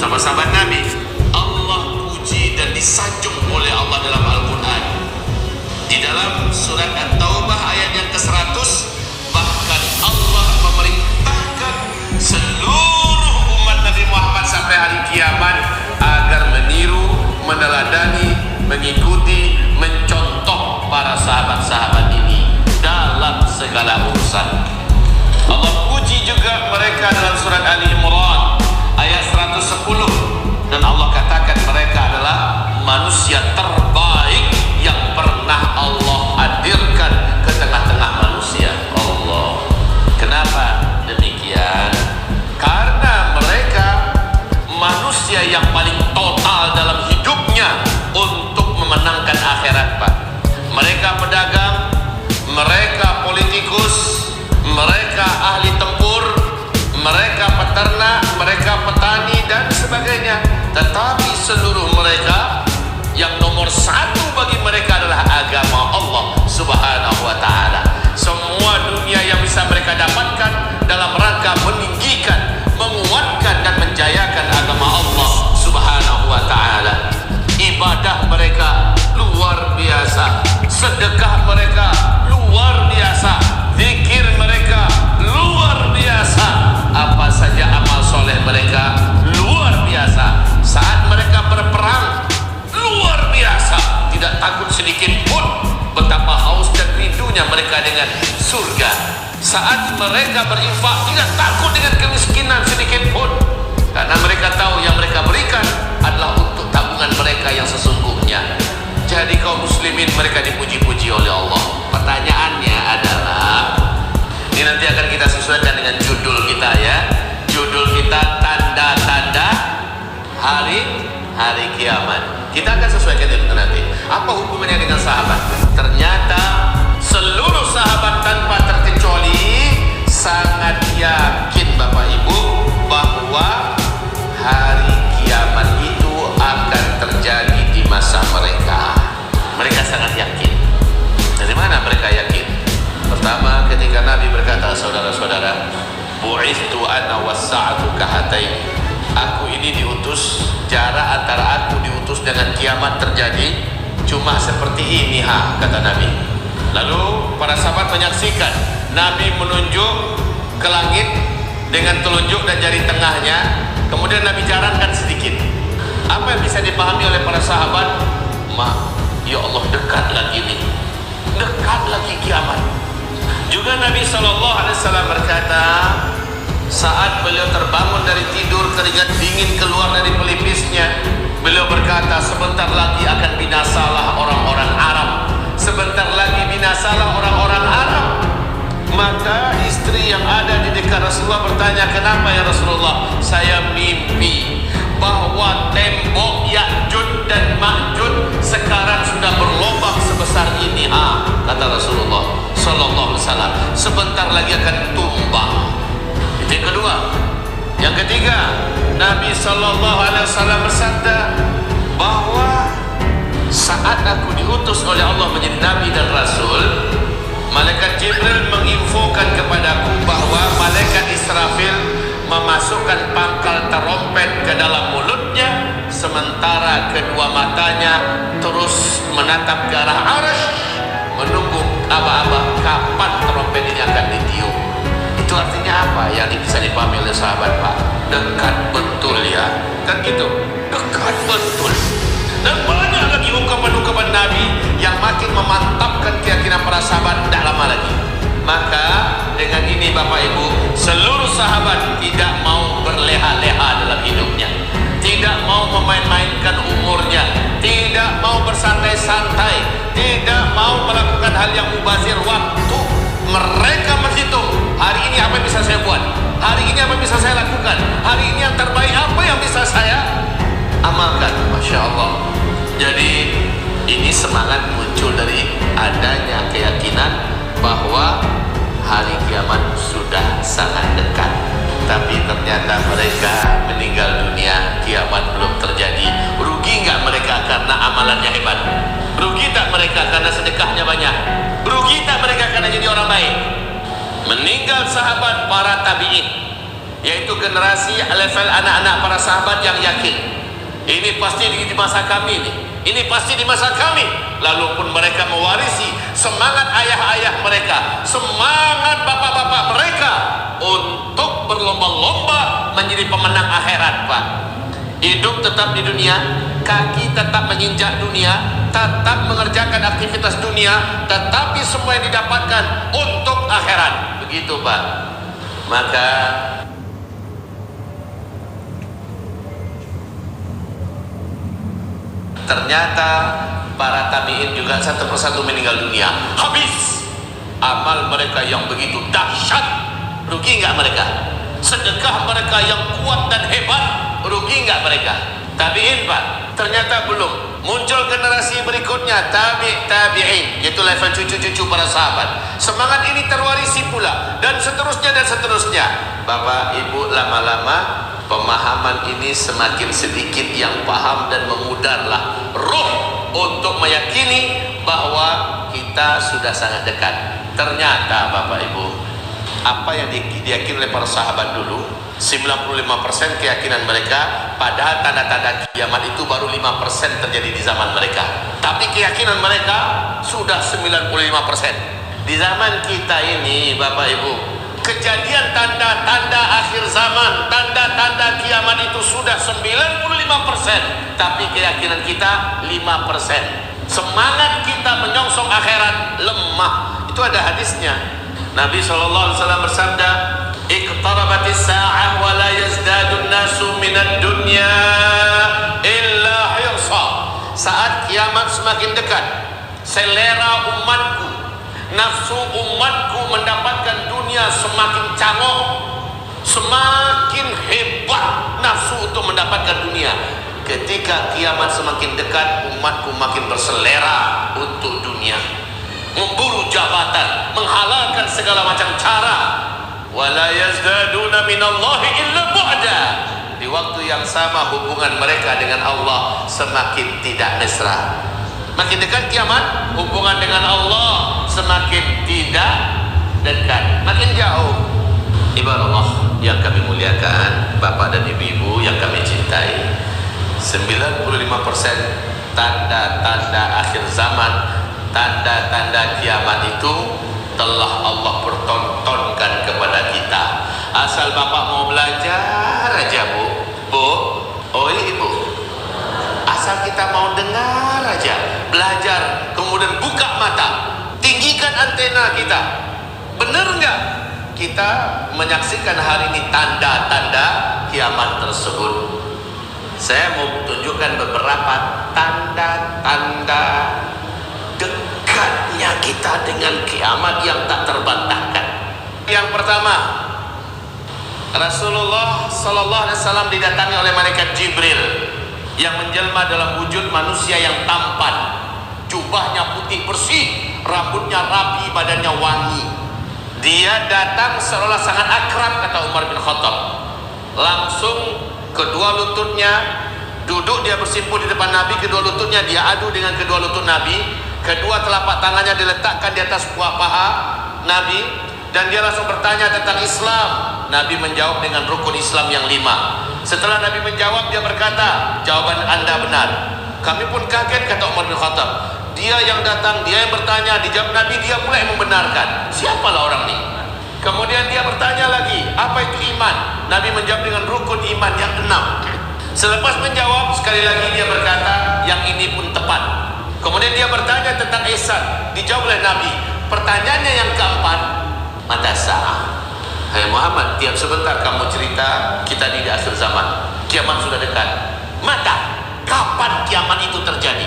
sahabat-sahabat Nabi Allah puji dan disanjung oleh Allah dalam Al-Quran. Di dalam surat At-Taubah ayat yang ke-100, bahkan Allah memerintahkan seluruh umat Nabi Muhammad sampai hari kiamat agar meniru, meneladani, mengikuti, mencontoh para sahabat-sahabat ini dalam segala urusan. Allah puji juga mereka dalam surat Ali Imran ayat 110, dan Allah katakan mereka adalah manusia terbaik yang pernah Allah hadirkan ke tengah-tengah manusia. Allah. Kenapa demikian? Karena mereka manusia yang paling total dalam hidupnya untuk memenangkan akhirat, Pak. Mereka pedagang, mereka politikus, mereka ahli tempur, mereka peternak, mereka petani dan sebagainya. Tetapi seluruh mereka yang nomor satu bagi mereka adalah agama Allah Subhanahu wa ta'ala. Semua dunia yang bisa mereka dapatkan dalam rangka meninggikan, menguatkan dan menjayakan agama Allah Subhanahu wa ta'ala. Ibadah mereka luar biasa, sedekah mereka luar biasa, zikir mereka luar biasa, apa saja amal soleh mereka luar biasa. Saat mereka berperang luar biasa, tidak takut sedikit pun betapa haus dan rindunya mereka dengan surga. Saat mereka berinfak tidak takut dengan kemiskinan sedikit pun, karena mereka tahu yang mereka berikan adalah untuk tabungan mereka yang sesungguhnya. Jadi kaum muslimin mereka dipuji-puji oleh Allah. Pertanyaannya adalah, ini nanti akan kita sesuaikan dengan judul kita ya. Judul kita tanda-tanda hari kiamat. Kita akan sesuaikan itu nanti. Apa hubungannya dengan sahabat? Ternyata seluruh sahabat tanpa terkecuali sangat yakin Bapak Ibu bahwa hari kiamat itu akan terjadi di masa mereka. Mereka sangat yakin. Dari mana mereka yakin? Pertama, ketika Nabi berkata, saudara-saudara, bu'ithtu ana was-sa'atu kahataini. Aku ini diutus, jarak antara aku diutus dengan kiamat terjadi cuma seperti ini kata Nabi. Lalu para sahabat menyaksikan Nabi menunjuk ke langit dengan telunjuk dan jari tengahnya. Kemudian Nabi jarangkan sedikit. Apa yang bisa dipahami oleh para sahabat? Ya Allah, dekat lagi nih, dekat lagi kiamat. Juga Nabi SAW berkata, saat beliau terbangun dari tidur, keringat dingin keluar dari pelipisnya, beliau berkata, sebentar lagi akan binasalah orang-orang Arab, sebentar lagi binasalah orang-orang Arab. Maka istri yang ada di dekat Rasulullah bertanya, kenapa ya Rasulullah? Saya mimpi bahwa tembok Ya'juj dan Ma'juj sekarang sudah berlubang sebesar ini, kata Rasulullah sallallahu alaihi wasallam. Sebentar lagi akan tumbang. Itu yang kedua. Yang ketiga, Nabi sallallahu alaihi wasallam bersabda bahwa saat aku diutus oleh Allah menjadi nabi dan rasul, malaikat Jibril menginfokan kepadaku bahwa malaikat Israfil memasukkan pangkal terompet ke dalam mulutnya, sementara kedua matanya terus menatap ke arah Arsy, menunggu aba-aba kapan terompet ini akan ditiup. Itu artinya apa? Yang bisa dipahami oleh sahabat, Pak, dekat betul ya, kan gitu, dekat betul. Dan banyak lagi ungkapan-ungkapan Nabi yang makin memantapkan keyakinan para sahabat. Tidak lama lagi, maka dengan ini Bapak Ibu, seluruh sahabat tidak mau berleha-leha dalam hidupnya, tidak mau memain-mainkan umurnya, tidak mau bersantai-santai, tidak mau melakukan hal yang mubazir waktu. Mereka berhitung, hari ini apa yang bisa saya buat, hari ini apa yang bisa saya lakukan, hari ini yang terbaik apa yang bisa saya amalkan. Masya Allah. Jadi ini semangat muncul dari adanya keyakinan bahwa hari kiamat sudah sangat dekat. Tapi ternyata mereka meninggal dunia, kiamat belum terjadi. Rugi nggak mereka karena amalannya hebat? Rugi tak mereka karena sedekahnya banyak? Rugi tak mereka karena jadi orang baik? Meninggal sahabat, para tabi'in, yaitu generasi level anak-anak para sahabat yang yakin ini pasti di masa kami ini pasti di masa kami. Lalu pun mereka mewarisi semangat ayah-ayah mereka, semangat bapak-bapak mereka untuk berlomba-lomba menjadi pemenang akhirat, Pak. Hidup tetap di dunia, kaki tetap menginjak dunia, tetap mengerjakan aktivitas dunia, tetapi semua yang didapatkan untuk akhirat. Begitu, Pak. Maka ternyata para tabi'in juga satu persatu meninggal dunia. Habis amal mereka yang begitu dahsyat. Rugi nggak mereka? Sedekah mereka yang kuat dan hebat, rugi nggak mereka? Tabi'in, Pak, ternyata belum. Muncul generasi berikutnya, tabi'in, yaitu level cucu-cucu para sahabat. Semangat ini terwarisi pula, dan seterusnya dan seterusnya. Bapak Ibu, lama-lama pemahaman ini semakin sedikit yang paham dan memudarlah ruh untuk meyakini bahwa kita sudah sangat dekat. Ternyata Bapak Ibu, apa yang diyakini oleh para sahabat dulu 95% keyakinan mereka, padahal tanda-tanda kiamat itu baru 5% terjadi di zaman mereka. Tapi keyakinan mereka sudah 95%. Di zaman kita ini Bapak Ibu, kejadian tanda-tanda akhir zaman, tanda-tanda kiamat itu sudah 95%, tapi keyakinan kita 5%. Semangat kita menyongsong akhirat lemah. Itu ada hadisnya. Nabi SAW bersabda, iqtarabatis sa'ah wa la yazdadun nasu minad dunya illa hirsa. Saat kiamat semakin dekat, selera umatku, nafsu umatku mendapatkan dunia semakin cangok, semakin hebat nafsu untuk mendapatkan dunia. Ketika kiamat semakin dekat, umatku makin berselera untuk dunia, memburu jabatan, menghalalkan segala macam cara. Wala yazdaduna minallahi illa bu'da. Di waktu yang sama hubungan mereka dengan Allah semakin tidak mesra. Makin dekat kiamat, hubungan dengan Allah semakin tidak dekat, makin jauh. Ibarat Allah yang kami muliakan, Bapak dan Ibu-ibu yang kami cintai, 95% tanda-tanda akhir zaman, tanda-tanda kiamat itu telah Allah pertontonkan kepada kita. Asal Bapak mau belajar aja, Bu, Ibu, asal kita mau dengar aja, belajar, kemudian buka mata, tinggikan antena kita. Benar nggak kita menyaksikan hari ini tanda-tanda kiamat tersebut? Saya mau tunjukkan beberapa tanda-tanda dekatnya kita dengan kiamat yang tak terbantahkan. Yang pertama, Rasulullah SAW didatangi oleh malaikat Jibril yang menjelma dalam wujud manusia yang tampan, jubahnya putih bersih, rambutnya rapi, badannya wangi. Dia datang seolah sangat akrab, kata Umar bin Khattab. Langsung kedua lututnya duduk, dia bersimpuh di depan Nabi, kedua lututnya dia adu dengan kedua lutut Nabi, kedua telapak tangannya diletakkan di atas buah paha Nabi, dan dia langsung bertanya tentang Islam. Nabi menjawab dengan rukun Islam yang 5. Setelah Nabi menjawab, dia berkata, jawaban Anda benar. Kami pun kaget, kata Umar bin Khattab. Dia yang datang, dia yang bertanya, dijawab Nabi, dia pula yang membenarkan. Siapalah orang ini? Kemudian dia bertanya lagi, apa itu iman? Nabi menjawab dengan rukun iman yang 6. Selepas menjawab, sekali lagi dia berkata, yang ini pun tepat. Kemudian dia bertanya tentang ihsan, dijawab oleh Nabi. Pertanyaannya yang keempat, mata sa'ah. Hai Muhammad, tiap sebentar kamu cerita kita di akhir zaman, kiamat sudah dekat. Mata, kapan kiamat itu terjadi?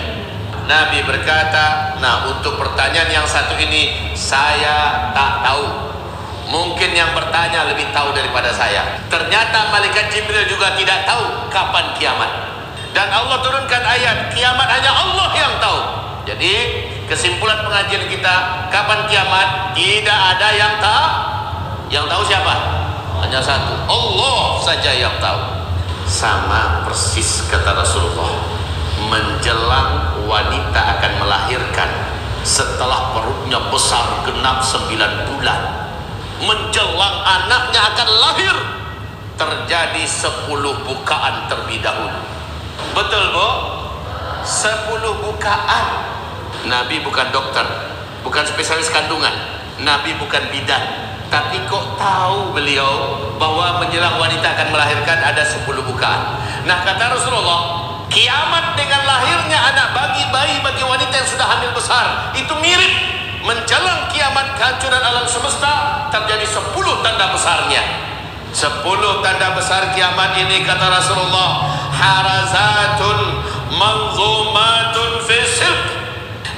Nabi berkata, nah untuk pertanyaan yang satu ini saya tak tahu. Mungkin yang bertanya lebih tahu daripada saya. Ternyata malaikat Jibril juga tidak tahu kapan kiamat. Dan Allah turunkan ayat, kiamat hanya Allah yang tahu. Jadi kesimpulan pengajian kita, kapan kiamat tidak ada yang tahu. Yang tahu siapa? Hanya satu, Allah saja yang tahu. Sama persis kata Rasulullah, menjelang wanita akan melahirkan, setelah perutnya besar genap 9 bulan, menjelang anaknya akan lahir, terjadi 10 bukaan terlebih dahulu. Betul Bu? 10 bukaan. Nabi bukan dokter, bukan spesialis kandungan, Nabi bukan bidan, tapi kok tahu beliau bahwa menjelang wanita akan melahirkan ada 10 bukaan. Nah, kata Rasulullah, kiamat dengan lahirnya anak bayi bagi wanita yang sudah hamil besar itu mirip. Menjelang kiamat kehancuran alam semesta terjadi 10 tanda besarnya. 10 tanda besar kiamat ini, kata Rasulullah, harazatun manzumatun fi silk.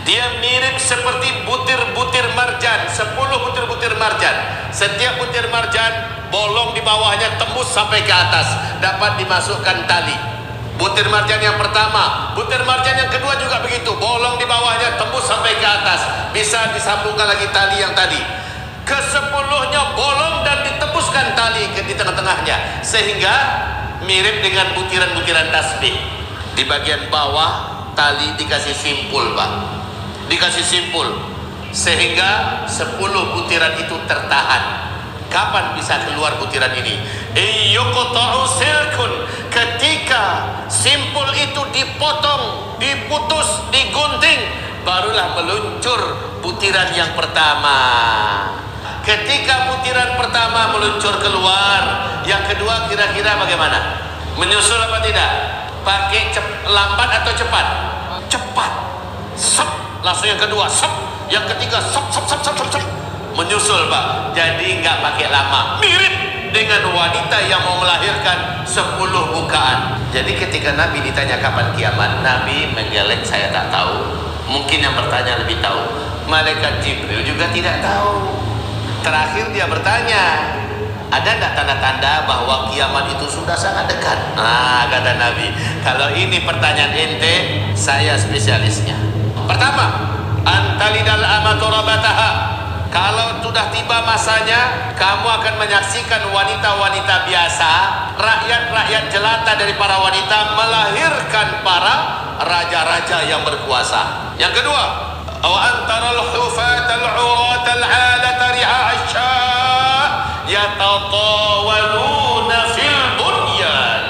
Dia mirip seperti butir-butir marjan, 10 butir-butir marjan. Setiap butir marjan bolong di bawahnya tembus sampai ke atas, dapat dimasukkan tali. Butir marjan yang pertama, butir marjan yang kedua juga begitu, bolong di bawahnya tembus sampai ke atas, bisa disambungkan lagi tali yang tadi. Ke-10-nya bolong dan ditembuskan tali di tengah-tengahnya, sehingga mirip dengan butiran-butiran tasbih. Di bagian bawah tali dikasih simpul, Pak. Dikasih simpul sehingga 10 butiran itu tertahan. Kapan bisa keluar butiran ini? Yuqta'u silkun, ketika simpul itu dipotong, diputus, digunting, barulah meluncur butiran yang pertama. Ketika butiran pertama meluncur keluar, yang kedua kira-kira bagaimana? Menyusul apa tidak? Pakai lambat atau cepat? Cepat. Sep. Langsung yang kedua, sep. Yang ketiga, sep. Menyusul, Pak. Jadi nggak pakai lama. Mirip dengan wanita yang mau melahirkan 10 bukaan. Jadi ketika Nabi ditanya kapan kiamat, Nabi menggeleng, saya tak tahu. Mungkin yang bertanya lebih tahu. Malaikat Jibril juga tidak tahu. Terakhir dia bertanya, ada tidak tanda-tanda bahwa kiamat itu sudah sangat dekat? Nah, kata Nabi, kalau ini pertanyaan ente, saya spesialisnya. Pertama, antalidal amatu rabataha. Kalau sudah tiba masanya, kamu akan menyaksikan wanita-wanita biasa, rakyat-rakyat jelata dari para wanita melahirkan para raja-raja yang berkuasa. Yang kedua, wa antaral hufatal uratal alata ri'asya yatatawaluna fil bunyan.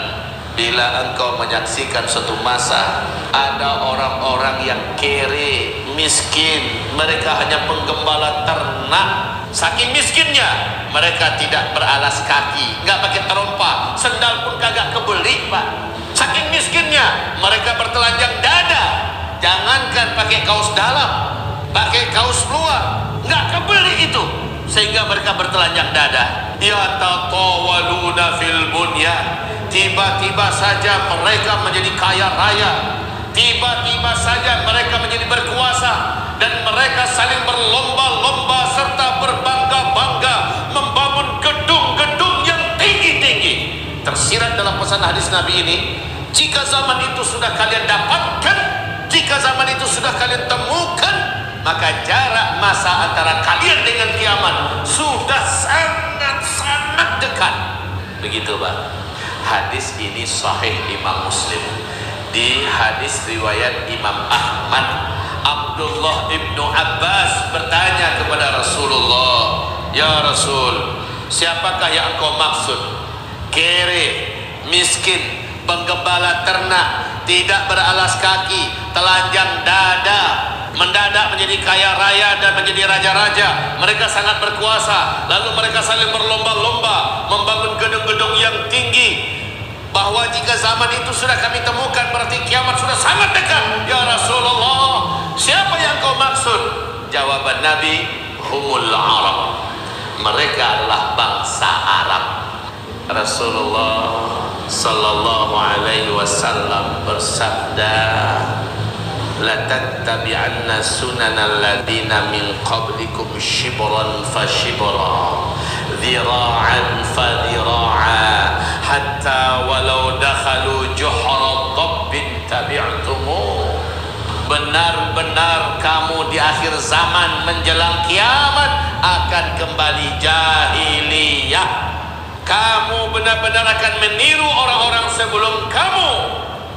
Bila engkau menyaksikan suatu masa ada orang-orang yang kere, miskin, mereka hanya penggembala ternak, saking miskinnya mereka tidak beralas kaki, nggak pakai terompa, sendal pun kagak kebeli, Pak. Saking miskinnya mereka bertelanjang dada, jangankan pakai kaos dalam, pakai kaos luar nggak kebeli itu, sehingga mereka bertelanjang dada. Ya tatawaluna fil bunyan. Tiba-tiba saja mereka menjadi kaya raya, tiba-tiba saja mereka menjadi berkuasa, dan mereka saling berlomba-lomba serta berbangga-bangga membangun gedung-gedung yang tinggi-tinggi. Tersirat dalam pesan hadis Nabi ini, jika zaman itu sudah kalian dapatkan, jika zaman itu sudah kalian temukan, maka jarak masa antara kalian dengan kiamat sudah sangat-sangat dekat. Begitu, Pak. Hadis ini sahih Imam Muslim. Di hadis riwayat Imam Ahmad, Abdullah ibnu Abbas bertanya kepada Rasulullah, ya Rasul, siapakah yang engkau maksud? Kere, miskin, penggembala ternak, tidak beralas kaki, telanjang dada, mendadak menjadi kaya raya dan menjadi raja-raja. Mereka sangat berkuasa, lalu mereka saling berlomba-lomba membangun gedung-gedung yang tinggi. Bahwa jika zaman itu sudah kami temukan, berarti kiamat sudah sangat dekat. Ya Rasulullah, siapa yang kau maksud? Jawaban Nabi, humul Arab. Mereka adalah bangsa Arab. Rasulullah sallallahu alaihi wasallam bersabda, la tattabi'anna sunanal ladina min qablikum shibran fa shibra, dhira'an fa dhira'a, hatta walau dakhalu juhra dhabbin tabi'tumu. Benar-benar kamu di akhir zaman menjelang kiamat akan kembali jahiliyah. Kamu benar-benar akan meniru orang-orang sebelum kamu.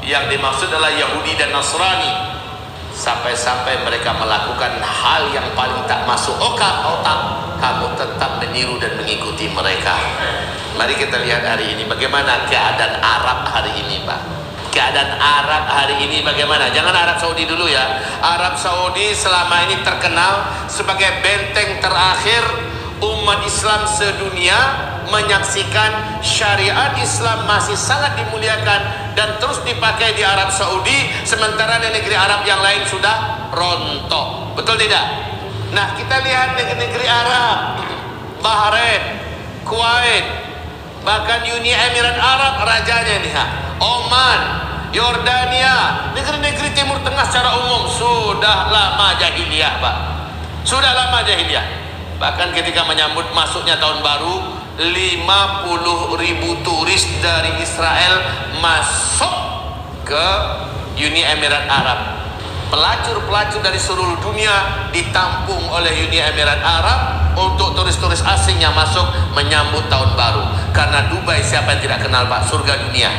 Yang dimaksud adalah Yahudi dan Nasrani. Sampai-sampai mereka melakukan hal yang paling tak masuk otak, kamu tetap meniru dan mengikuti mereka. Mari kita lihat hari ini bagaimana keadaan Arab hari ini, Pak. Keadaan Arab hari ini bagaimana? Jangan Arab Saudi dulu ya. Arab Saudi selama ini terkenal sebagai benteng terakhir umat Islam sedunia, menyaksikan syariat Islam masih sangat dimuliakan dan terus dipakai di Arab Saudi, sementara di negeri Arab yang lain sudah rontok. Betul tidak? Nah, kita lihat negeri-negeri Arab, Bahrain, Kuwait, bahkan Uni Emirat Arab rajanya nih, Oman, Yordania, negeri-negeri Timur Tengah secara umum sudah lama jahiliyah, Pak. Sudah lama jahiliyah. Bahkan ketika menyambut masuknya tahun baru, 50.000 turis dari Israel masuk ke Uni Emirat Arab. Pelacur-pelacur dari seluruh dunia ditampung oleh Uni Emirat Arab untuk turis-turis asing yang masuk menyambut tahun baru. Karena Dubai siapa yang tidak kenal, Pak? Surga dunia,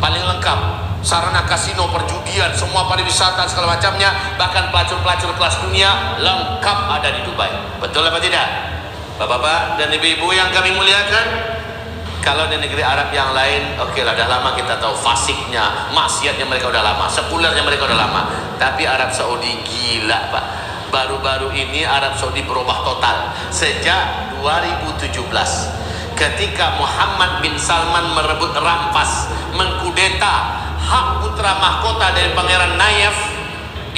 paling lengkap, sarana kasino, perjudian, semua pariwisata segala macamnya, bahkan pelacur-pelacur kelas dunia lengkap ada di Dubai. Betul apa tidak? Bapak-bapak dan ibu-ibu yang kami muliakan, kalau di negeri Arab yang lain, oke lah, udah lama kita tahu fasiknya, maksiatnya mereka udah lama, sekulernya mereka udah lama. Tapi Arab Saudi gila, Pak. Baru-baru ini Arab Saudi berubah total. Sejak 2017, ketika Muhammad bin Salman merebut rampas, mengkudeta hak putra mahkota dari Pangeran Nayef,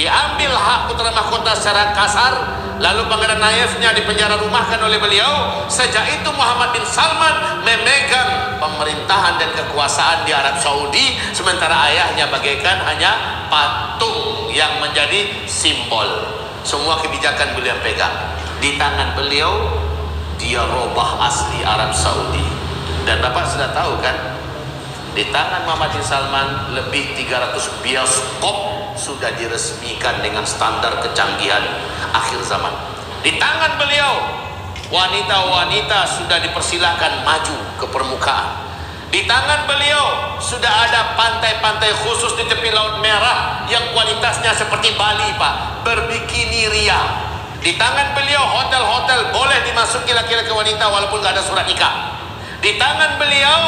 diambil hak putra mahkota secara kasar, lalu Pangeran Nayefnya dipenjara rumahkan oleh beliau. Sejak itu Muhammad bin Salman memegang pemerintahan dan kekuasaan di Arab Saudi, sementara ayahnya bagaikan hanya patung yang menjadi simbol. Semua kebijakan beliau pegang. Di tangan beliau dia robah asli Arab Saudi. Dan Bapak sudah tahu kan, di tangan Muhammad bin Salman lebih 300 bioskop sudah diresmikan dengan standar kecanggihan akhir zaman. Di tangan beliau wanita-wanita sudah dipersilahkan maju ke permukaan. Di tangan beliau sudah ada pantai-pantai khusus di tepi Laut Merah yang kualitasnya seperti Bali, Pak, berbikini ria. Di tangan beliau hotel-hotel boleh dimasuki laki-laki wanita walaupun gak ada surat nikah. Di tangan beliau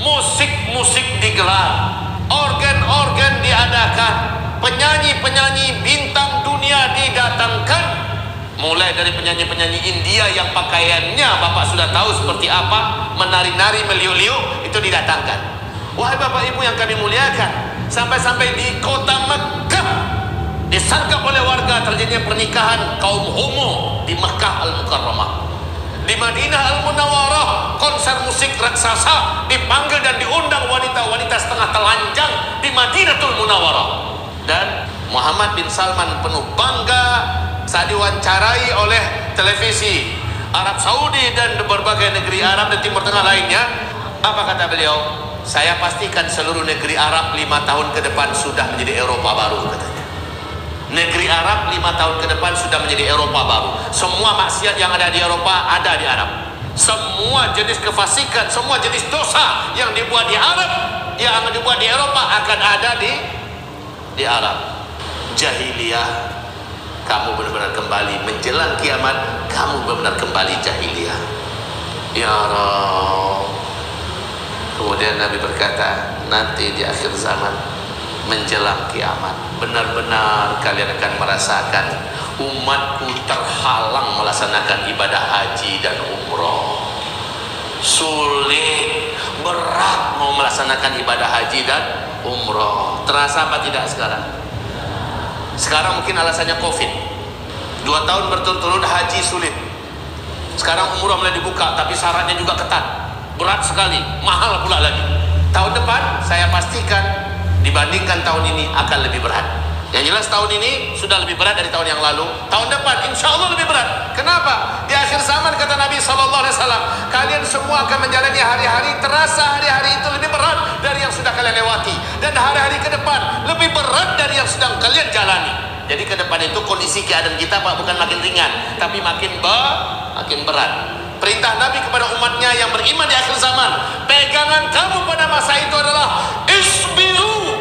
musik-musik digelar, organ-organ diadakan, penyanyi-penyanyi bintang dunia didatangkan. Mulai dari penyanyi-penyanyi India yang pakaiannya Bapak sudah tahu seperti apa, menari-nari meliuk-liuk, itu didatangkan. Wahai Bapak Ibu yang kami muliakan, sampai-sampai di kota Mekah disangkap oleh warga terjadinya pernikahan kaum homo di Mekah Al-Mukarramah. Di Madinah Al-Munawwarah konser musik raksasa, dipanggil dan diundang wanita-wanita setengah telanjang di Madinatul Munawwarah. Dan Muhammad bin Salman penuh bangga saat diwawancarai oleh televisi Arab Saudi dan berbagai negeri Arab dan Timur Tengah lainnya. Apa kata beliau? Saya pastikan seluruh negeri Arab 5 tahun ke depan sudah menjadi Eropa baru, katanya. Negeri Arab 5 tahun ke depan sudah menjadi Eropa baru. Semua maksiat yang ada di Eropa ada di Arab. Semua jenis kefasikan, semua jenis dosa yang dibuat di Arab, yang dibuat di Eropa akan ada di Arab. Jahiliyah, kamu benar-benar kembali. Menjelang kiamat, kamu benar-benar kembali jahiliyah. Ya Rabb. Kemudian Nabi berkata, nanti di akhir zaman, menjelang kiamat, benar-benar kalian akan merasakan umatku terhalang melaksanakan ibadah haji dan umroh. Sulit, berat mau melaksanakan ibadah haji dan umroh. Terasa apa tidak sekarang? Sekarang mungkin alasannya COVID. 2 tahun berturut-turut haji sulit. Sekarang umroh mulai dibuka, tapi syaratnya juga ketat. Berat sekali, mahal pula lagi. Tahun depan saya pastikan dibandingkan tahun ini akan lebih berat. Yang jelas tahun ini sudah lebih berat dari tahun yang lalu. Tahun depan insya Allah lebih berat. Kenapa? Di akhir zaman kata Nabi SAW, kalian semua akan menjalani hari-hari, terasa hari-hari itu lebih berat dari yang sudah kalian lewati, dan hari-hari ke depan lebih berat dari yang sedang kalian jalani. Jadi ke depan itu kondisi keadaan kita, Pak, bukan makin ringan, tapi makin berat. Perintah Nabi kepada umatnya yang beriman di akhir zaman, pegangan kamu pada masa itu adalah isbiru,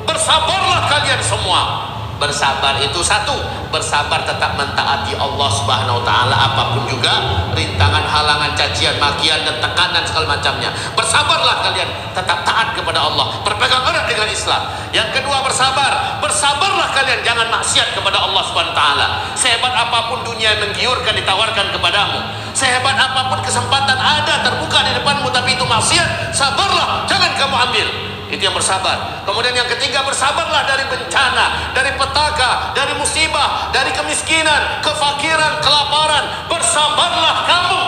bersabarlah kalian semua. Bersabar itu satu, bersabar tetap mentaati Allah Subhanahu wa taala apapun juga rintangan, halangan, cacian, makian dan tekanan segala macamnya. Bersabarlah kalian, tetap taat kepada Allah, berpegang erat dengan Islam. Yang kedua bersabarlah kalian, jangan maksiat kepada Allah Subhanahu wa taala. Sehebat apapun dunia yang menggiurkan ditawarkan kepadamu, sehebat apapun kesempatan ada terbuka di depanmu tapi itu maksiat, sabarlah, jangan kamu ambil. Itu yang bersabar. Kemudian yang ketiga, bersabarlah dari bencana, dari petaka, dari musibah, dari kemiskinan, kefakiran, kelaparan. Bersabarlah kamu.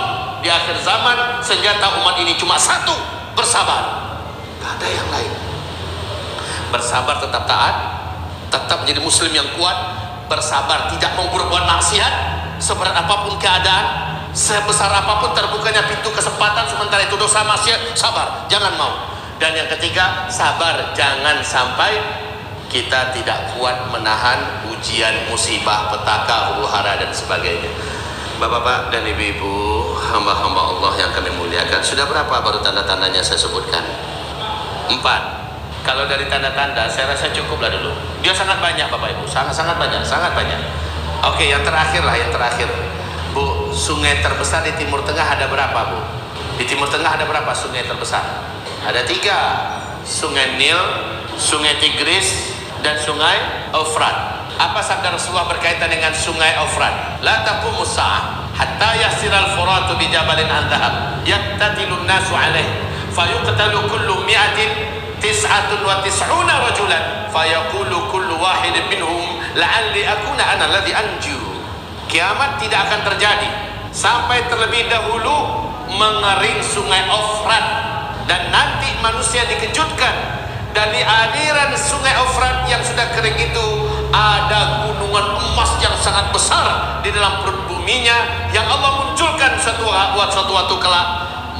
Di akhir zaman senjata umat ini cuma satu, bersabar. Tidak ada yang lain. Bersabar, tetap taat, tetap menjadi muslim yang kuat. Bersabar, tidak mau berbuat maksiat seberat apapun keadaan, sebesar apapun terbukanya pintu kesempatan, sementara itu dosa maksiat, sabar, jangan mau. Dan yang ketiga, sabar, jangan sampai kita tidak kuat menahan ujian, musibah, petaka, huru-hara dan sebagainya. Bapak-bapak dan ibu-ibu, hamba-hamba Allah yang kami muliakan, sudah berapa baru tanda-tandanya saya sebutkan? 4. Kalau dari tanda-tanda saya rasa cukuplah dulu. Dia sangat banyak Bapak Ibu, sangat banyak. Oke, yang terakhir lah, yang terakhir. Bu, sungai terbesar di Timur Tengah ada berapa, Bu? Di Timur Tengah ada berapa sungai terbesar? Ada 3, Sungai Nil, Sungai Tigris, dan Sungai Eufrat. Apa sabda Rasulullah berkaitan dengan Sungai Eufrat? La taqumus sa'ah hatta yasiral furatu bi jabalin an dhahab yattatilun nasu alaih fayuqtalu kullu mi'atin 99 rajulan fayaqulu kullu wahidin minhum la'alli akuna ana alladhi anju. Kiamat tidak akan terjadi sampai terlebih dahulu mengering Sungai Eufrat. Dan nanti manusia dikejutkan dari aliran Sungai Eufrat yang sudah kering itu ada gunungan emas yang sangat besar di dalam perut buminya yang Allah munculkan suatu waktu kelak,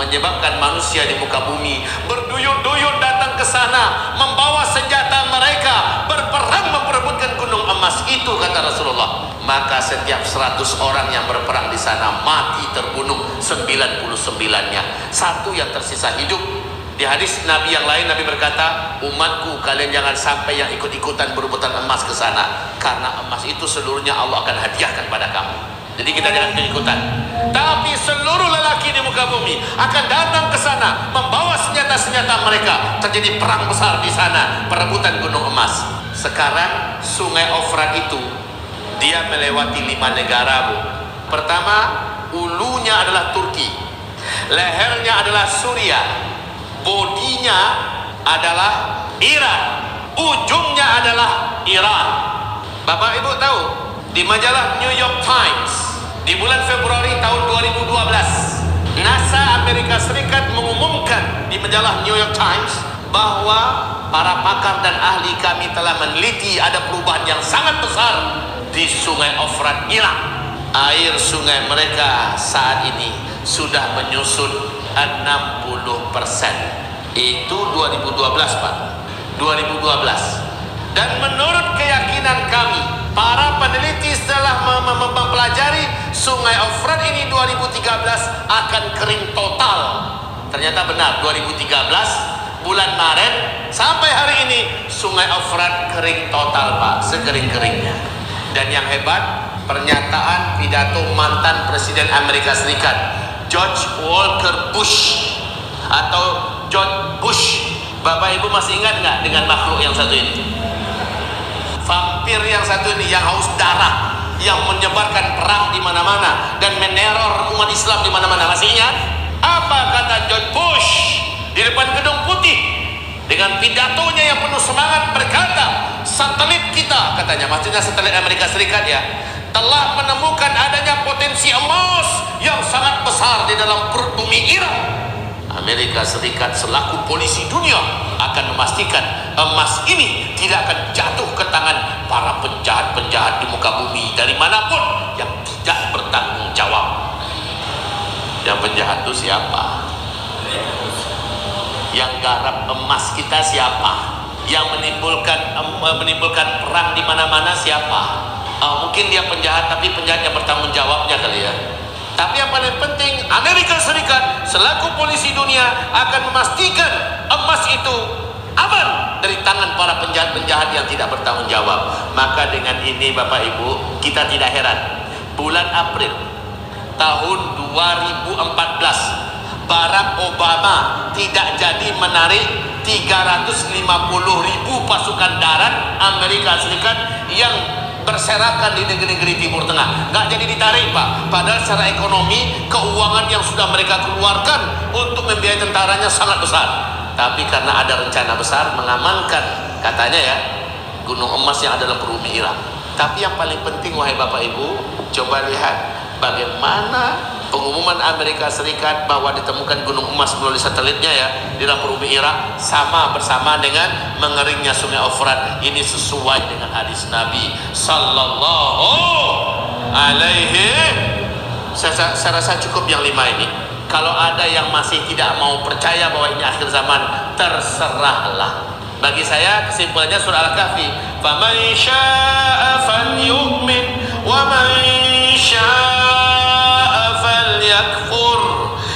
menyebabkan manusia di muka bumi berduyun-duyun datang ke sana membawa senjata mereka berperang memperebutkan gunung emas itu, kata Rasulullah. Maka setiap 100 orang yang berperang di sana mati terbunuh 99-nya, satu yang tersisa hidup. Di hadis Nabi yang lain, Nabi berkata, umatku kalian jangan sampai yang ikut-ikutan berebutan emas ke sana, karena emas itu seluruhnya Allah akan hadiahkan pada kamu. Jadi kita jangan ikut-ikutan. Tapi seluruh lelaki di muka bumi akan datang ke sana membawa senjata-senjata mereka. Terjadi perang besar di sana, perebutan gunung emas. Sekarang Sungai Eufrat itu dia melewati 5 negara, Bu. Pertama, ulunya adalah Turki, lehernya adalah Suriah, bodinya adalah Iran, ujungnya adalah Iran. Bapak Ibu tahu, di majalah New York Times di bulan Februari tahun 2012, NASA Amerika Serikat mengumumkan di majalah New York Times bahwa para pakar dan ahli kami telah meneliti ada perubahan yang sangat besar di Sungai Eufrat Irak. Air sungai mereka saat ini sudah menyusut 60%. Itu 2012, Pak. 2012. Dan menurut keyakinan kami, para peneliti setelah mempelajari Sungai Eufrat ini 2013 akan kering total. Ternyata benar, 2013 bulan Maret sampai hari ini Sungai Eufrat kering total, Pak, sekering-keringnya. Dan yang hebat, pernyataan pidato mantan Presiden Amerika Serikat George Walker Bush atau George Bush. Bapak Ibu masih ingat nggak dengan makhluk yang satu ini? Vampir yang satu ini, yang haus darah, yang menyebarkan perang di mana-mana dan meneror umat Islam di mana-mana. Masih ingat? Apa kata George Bush di depan Gedung Putih? Dengan pidatonya yang penuh semangat berkata, satelit kita, katanya, maksudnya satelit Amerika Serikat ya, telah menemukan adanya potensi emas yang sangat besar di dalam perut bumi Irak. Amerika Serikat selaku polisi dunia akan memastikan emas ini tidak akan jatuh ke tangan para penjahat-penjahat di muka bumi dari manapun yang tidak bertanggung jawab. Yang penjahat itu siapa? Yang garap emas kita siapa? Yang menimbulkan perang di mana-mana siapa? Mungkin dia penjahat, tapi penjahatnya bertanggung jawabnya kali ya. Tapi yang paling penting, Amerika Serikat selaku polisi dunia akan memastikan emas itu aman dari tangan para penjahat-penjahat yang tidak bertanggung jawab. Maka dengan ini Bapak Ibu, kita tidak heran bulan April tahun 2014 Barack Obama tidak jadi menarik 350.000 pasukan darat Amerika Serikat yang berserakan di negeri-negeri Timur Tengah. Nggak jadi ditarik Pak, padahal secara ekonomi keuangan yang sudah mereka keluarkan untuk membiayai tentaranya sangat besar. Tapi karena ada rencana besar mengamankan katanya ya gunung emas yang ada dalam bumi Irak. Tapi yang paling penting wahai Bapak Ibu, coba lihat bagaimana pengumuman Amerika Serikat bahwa ditemukan gunung emas melalui satelitnya ya di dalam bumi Irak bersama dengan mengeringnya sungai Efrat. Ini sesuai dengan hadis Nabi sallallahu alaihi. Saya rasa cukup yang 5 ini. Kalau ada yang masih tidak mau percaya bahwa ini akhir zaman, terserahlah. Bagi saya kesimpulannya surah Al-Kahfi, faman syaa'a falyu'min wa man syaa'a falyakfur.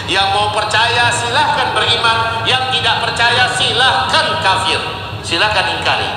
Yang mau percaya silahkan beriman, yang tidak percaya silahkan kafir, silahkan ingkari.